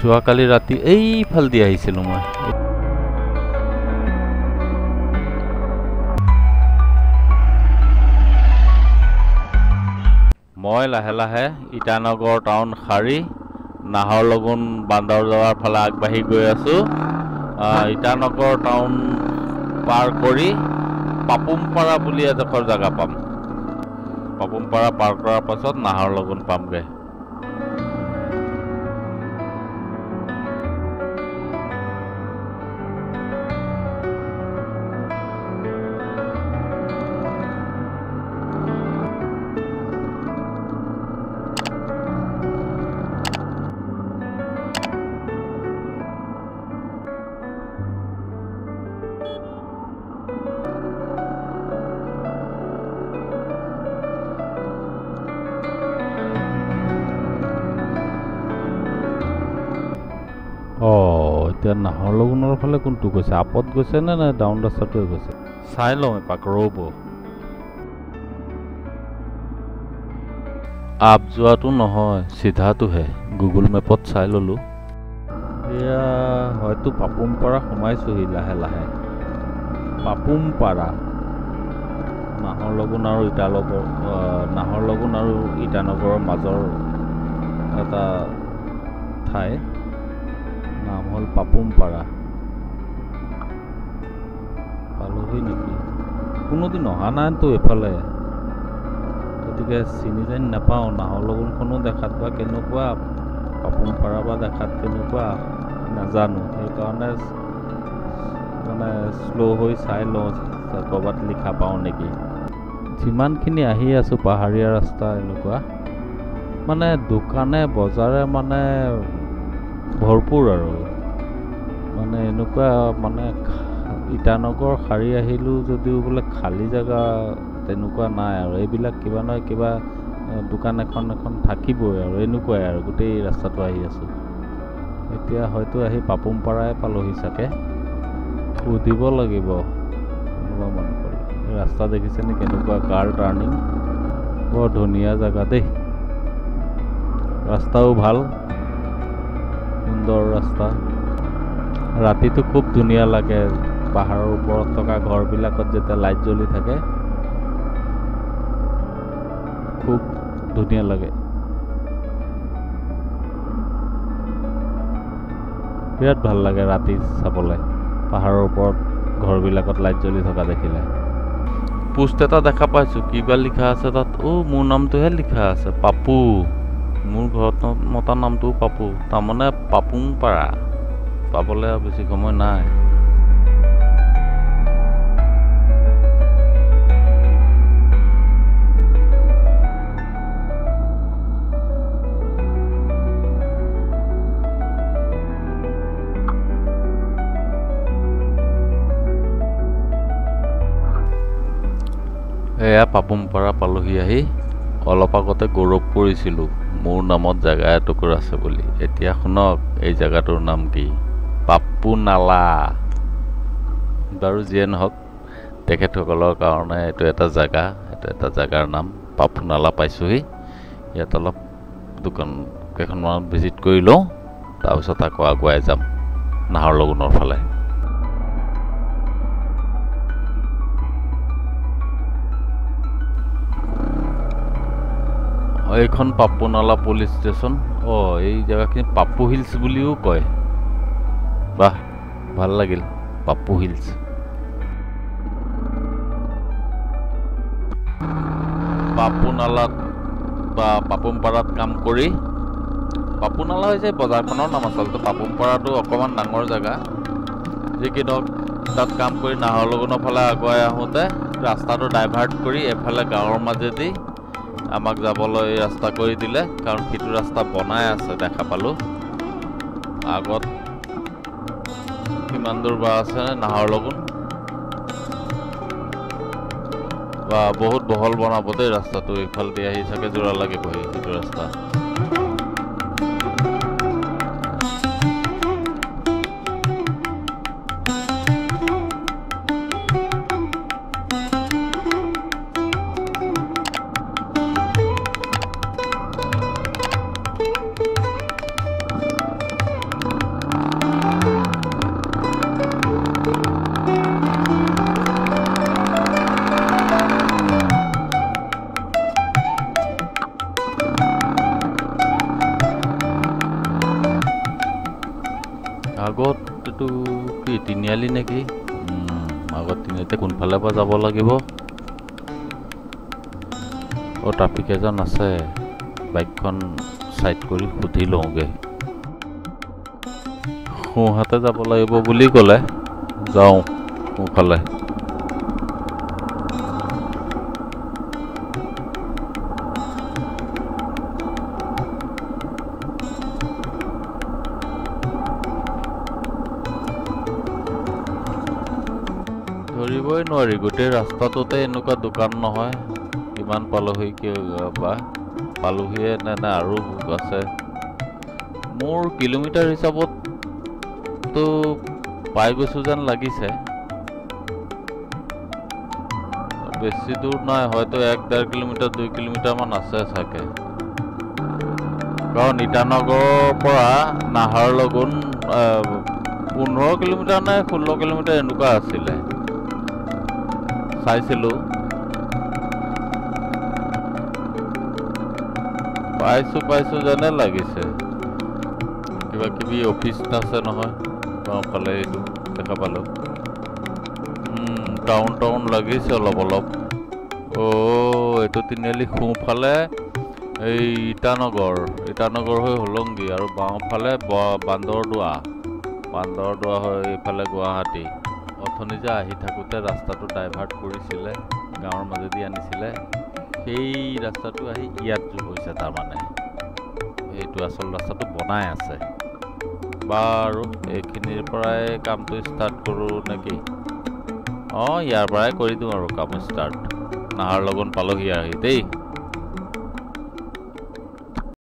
যোৱাকালি ৰাতি এইফাল দি আহিছিলোঁ মই লাহে লাহে ইটানগৰ টাউন সাৰি নাহৰলগুন বান্দৰজোৱাৰ ফালে আগবাঢ়ি গৈ আছোঁ। ইটানগৰ টাউন পাৰ কৰি পাপুমপাৰা বুলি এডোখৰ জেগা পাম। পাপুমপাৰা পাৰ কৰাৰ পাছত নাহৰলগুন পামগৈ। এতিয়া নাহৰলগুনৰ ফালে কোনটো গৈছে, আপত গৈছে নে ডাউন ৰাস্তাটোৱে গৈছে চাই লওঁ এপাক, ৰ'ব। আপ যোৱাটো নহয়, চিধাটোহে। গুগল মেপত চাই ল'লোঁ। এয়া হয়তো পাপুমপাৰা সোমাইছোহি লাহে লাহে। পাপুমপাৰা নাহৰলগুন আৰু ইটানগৰৰ মাজৰ এটা ঠাই, নাম হ'ল পাপুমপাৰা। পালোহি নেকি? কোনোদিন অহা নাইতো এইফালে, গতিকে চিনি জানি নাপাওঁ। নাহৰলগুনখনো দেখাত বা কেনেকুৱা, পাপুমপাৰা বা দেখাত কেনেকুৱা নাজানো। সেইকাৰণে মানে শ্ল' হৈ চাই লওঁ ক'ৰবাত লিখা পাওঁ নেকি। যিমানখিনি আহি আছোঁ পাহাৰীয়া ৰাস্তা, এনেকুৱা মানে দোকানে বজাৰে মানে ভৰপূৰ আৰু মানে এনেকুৱা মানে ইটানগৰ সাৰি আহিলোঁ যদিও বোলে খালী জেগা তেনেকুৱা নাই আৰু। এইবিলাক কিবা নহয় কিবা দোকান এখন থাকিবই আৰু এনেকুৱাই আৰু গোটেই ৰাস্তাটো আহি আছোঁ। এতিয়া হয়তো আহি পাপুমপাৰাই পালোহি চাগে। সুধিব লাগিব কোনোবা মন কৰি। ৰাস্তা দেখিছেনে কেনেকুৱা কাৰ টাৰ্ণিং, বৰ ধুনীয়া জেগা দেই। ৰাস্তাও ভাল, সুন্দৰ ৰাস্তা। ৰাতিটো খুব ধুনীয়া লাগে, পাহাৰৰ ওপৰত থকা ঘৰবিলাকত যেতিয়া লাইট জ্বলি থাকে খুব ধুনীয়া লাগে। বিৰাট ভাল লাগে ৰাতি চাবলৈ, পাহাৰৰ ওপৰত ঘৰবিলাকত লাইট জ্বলি থকা দেখিলে। পোষ্ট এটা দেখা পাইছোঁ, কিবা লিখা আছে তাত। মোৰ নামটোহে লিখা আছে, পাপু। মোৰ ঘৰত মতা নামটোও পাপু, তাৰমানে পাপুমপাৰা পাবলৈ আৰু বেছি সময় নাই। এয়া পাপুমপাৰা পালোহি আহি। অলপ আগতে গৌৰৱ কৰিছিলোঁ মোৰ নামত জেগা এটুকুৰ আছে বুলি। এতিয়া শুনক এই জেগাটোৰ নাম কি, পাপুনালা। বাৰু যিয়ে নহওক, তেখেতসকলৰ কাৰণে এইটো এটা জেগা, এইটো এটা জেগাৰ নাম পাপুনালা পাইছোঁহি। ইয়াত অলপ দোকান কেইখনমান ভিজিট কৰি লওঁ, তাৰপিছত আকৌ আগুৱাই যাম নাহৰলগুনৰ ফালে। এইখন পাপুনালা পুলিচ ষ্টেচন। এই জেগাখিনি পাপু হিলছ বুলিও কয়। বাহ, ভাল লাগিল, পাপু হিলছ। পাপুনালাত বা পাপুমপাৰাত কাম কৰি, পাপুনালা হৈছে বজাৰখনৰ নাম আচলতে। পাপুমপাৰাটো অকণমান ডাঙৰ জেগা। যি কি নহওক, তাত কাম কৰি নাহৰলগুনৰ ফালে আগুৱাই আহোঁতে ৰাস্তাটো ডাইভাৰ্ট কৰি এফালে গাঁৱৰ মাজেদি আমাক যাবলৈ ৰাস্তা কৰি দিলে, কাৰণ সিটো ৰাস্তা বনাই আছে দেখা পালোঁ। আগত কিমান দূৰ বা আছে নাহৰলগুন, বা বহুত বহল বনাব দেই ৰাস্তাটো। ইফালেদি আহি চাগে যোৰা লাগিবহি সিটো ৰাস্তা। আগত এইটো কি তিনিআলি নেকি আগত তিনিআলিতে কোনফালে পৰা যাব লাগিব ট্ৰাফিক এজন আছে বাইকখন সাইড কৰি সুধি লওঁগে সোঁহাতে যাব লাগিব বুলি ক'লে যাওঁ সোঁফালে ধৰিবই নোৱাৰি গোটেই ৰাস্তাটোতে এনেকুৱা দোকান নহয় কিমান পালোহি বা পালোহিয়ে নে আৰু আছে মোৰ কিলোমিটাৰ হিচাপত তো পাই গৈছোঁ যেন লাগিছে বেছি দূৰ নাই হয়তো 1-1.5 কিলোমিটাৰ 2 কিলোমিটাৰমান আছে চাগে কাৰণ ইটানগৰৰ পৰা নাহাৰলগুন 15 কিলোমিটাৰ নে 16 কিলোমিটাৰ এনেকুৱা আছিলে চাইছিলোঁ পাইছোঁ যেনে লাগিছে কিবা কিবি অফিচ আছে নহয় গাঁওফালে এইটো দেখা পালোঁ টাউন লাগিছে অলপ এইটো তিনিআলি সোঁফালে এই ইটানগৰ হৈ হলংগী আৰু বাওঁফালে বান্দৰদোৱা হৈ এইফালে গুৱাহাটী অথনি যে আহি থাকোঁতে ৰাস্তাটো ডাইভাৰ্ট কৰিছিলে গাঁৱৰ মাজেদি আনিছিলে সেই ৰাস্তাটো আহি ইয়াত যোগ হৈছে তাৰমানে এইটো আচল ৰাস্তাটো বনাই আছে বাৰু এইখিনিৰ পৰাই কামটো ষ্টাৰ্ট কৰোঁ নেকি ইয়াৰ পৰাই কৰি দিওঁ আৰু কাম ষ্টাৰ্ট নাহাৰলগুন পালোহি আহি দেই